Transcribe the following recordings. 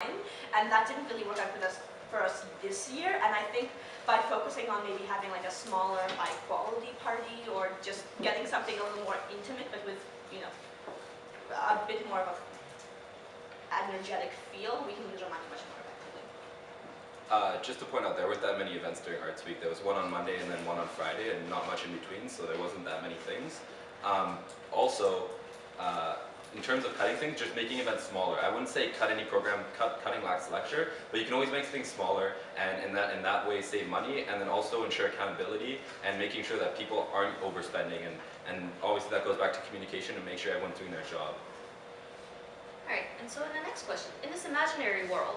and that didn't really work out for us this year. And I think by focusing on maybe having like a smaller, high-quality party, or just getting something a little more intimate, but with a bit more of an energetic feel, we can use our money much more effectively. Just to point out, there weren't that many events during Arts Week. There was one on Monday and then one on Friday, and not much in between, so there wasn't that many things. Also, in terms of cutting things, just making events smaller. I wouldn't say cut any program, cutting last lecture, but you can always make things smaller, and in that way save money, and then also ensure accountability and making sure that people aren't overspending, and obviously that goes back to communication and make sure everyone's doing their job. Alright, and so in the next question, in this imaginary world,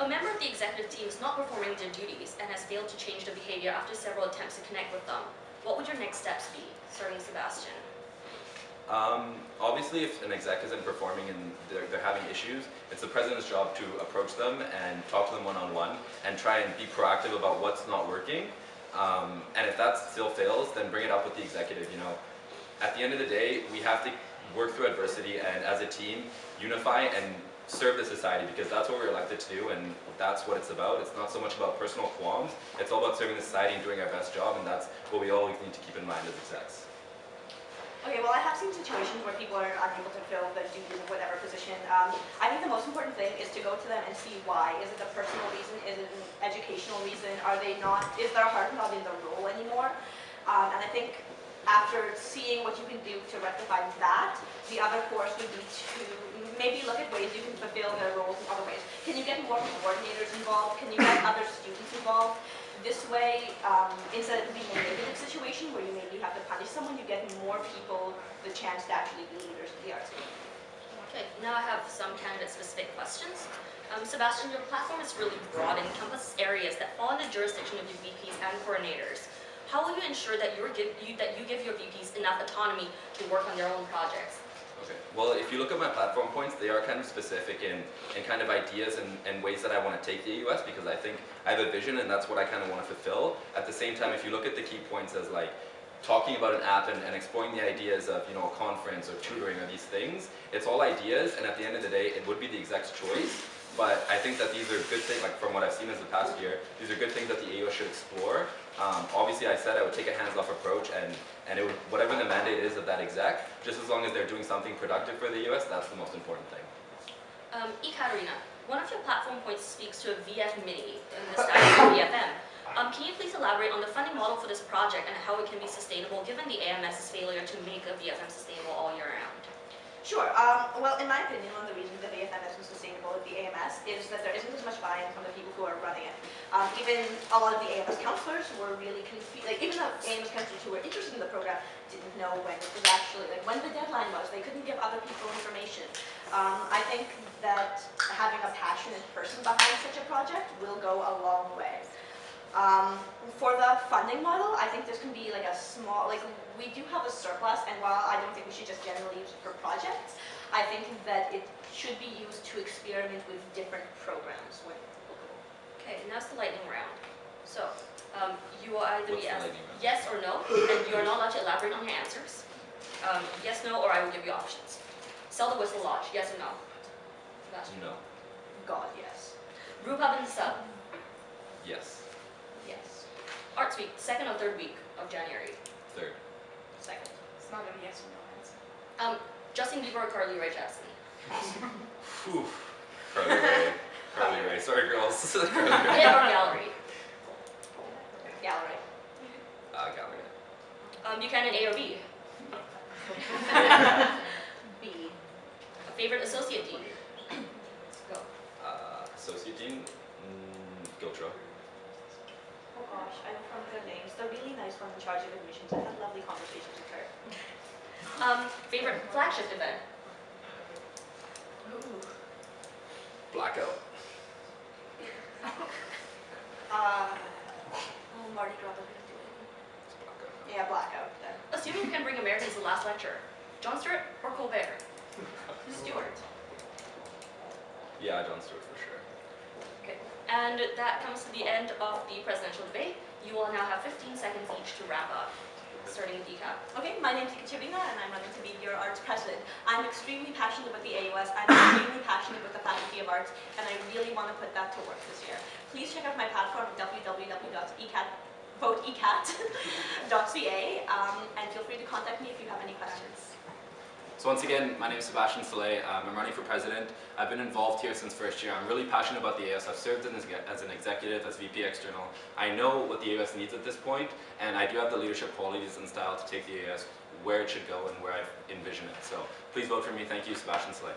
a member of the executive team is not performing their duties and has failed to change their behavior after several attempts to connect with them. What would your next steps be? Starting with Sebastian. Obviously, if an exec isn't performing and they're having issues, it's the president's job to approach them and talk to them one-on-one and try and be proactive about what's not working. And if that still fails, then bring it up with the executive. At the end of the day, we have to work through adversity and as a team, unify and serve the society, because that's what we're elected to do, and that's what it's about. It's not so much about personal qualms, it's all about serving the society and doing our best job, and that's what we always need to keep in mind as execs. Okay, well, I have seen situations where people are unable to fill the duties of whatever position. I think the most important thing is to go to them and see why. Is it a personal reason? Is it an educational reason? Is their heart not in the role anymore? And I think after seeing what you can do to rectify that, the other course would be to maybe look at ways you can fulfill their roles in other ways. Can you get more coordinators involved? Can you get other students involved? This way, instead of being a negative situation where you maybe have to punish someone, you get more people the chance to actually be leaders of the arts team. Okay, now I have some candidate-specific questions. Sebastian, your platform is really broad and encompasses areas that fall in the jurisdiction of your VPs and coordinators. How will you ensure that you give your VPs enough autonomy to work on their own projects? Okay. Well, if you look at my platform points, they are kind of specific in kind of ideas and ways that I want to take the AUS, because I think I have a vision and that's what I kind of want to fulfill. At the same time, if you look at the key points as like talking about an app and exploring the ideas of a conference or tutoring or these things, it's all ideas, and at the end of the day, it would be the exec's choice. But I think that these are good things, like from what I've seen as the past year, these are good things that the AUS should explore. Obviously, I said I would take a hands-off approach, and it would, whatever the mandate is of that exec, just as long as they're doing something productive for the AUS, that's the most important thing. Ekaterina, one of your platform points speaks to a VF Mini in the style of VFM. Can you please elaborate on the funding model for this project and how it can be sustainable given the AMS's failure to make a VFM sustainable all year round? Sure. Well, in my opinion, one of the reasons that VFM isn't sustainable with the AMS is that there isn't as much buy-in from the people who are running it. Even a lot of the AMS counselors were really confused. Like, even the AMS counselors who were interested in the program didn't know when it was actually, like, when the deadline was. They couldn't give other people information. I think that having a passionate person behind such a project will go a long way. For the funding model, I think this can be like a small, we do have a surplus, and while I don't think we should just generally use it for projects, I think that it should be used to experiment with different programs when applicable. Okay, now it's the lightning round. So, you will either be asked Round? yes or no, and you are not allowed to elaborate on your answers. Yes, no, or I will give you options. Sell the Whistle Lodge, yes or no? Sebastian? No. God, yes. Rhubarb and Sub? Yes. Yes. Arts Week, 2nd or 3rd week of January? 3rd. 2nd. It's not a yes or no answer. Justin Bieber or Carly Rae Jepsen? Whew. Carly Rae. Carly Rae. Sorry, girls. Carly Rae. Pit or Gallery? Gallery. Gallery. Buchanan A or B? B. A favorite associate dean? Go. Associate Dean, Giltro. Oh gosh, I don't remember their names. The really nice one in charge of admissions. I had lovely conversations with her. Favorite flagship event? Ooh. Blackout. Mardi Gras couldn't do it. It's Blackout. Yeah, Blackout then. Assuming you can bring Americans to the last lecture, Jon Stewart or Colbert? Stewart. Yeah, Jon Stewart for sure. Okay. And that comes to the end of the presidential debate. You will now have 15 seconds each to wrap up. starting with ECAT. Okay, my name's Ika Chivina, and I'm running to be your arts president. I'm extremely passionate about the AUS. I'm extremely passionate with the Faculty of Arts, and I really want to put that to work this year. Please check out my platform at www.votecat.ca, and feel free to contact me if you have any questions. So once again, my name is Sebastian Soleil. I'm running for president. I've been involved here since first year. I'm really passionate about the AUS. I've served as an executive, as VP External. I know what the AUS needs at this point, and I do have the leadership qualities and style to take the AUS where it should go and where I envision it. So please vote for me. Thank you, Sebastian Soleil.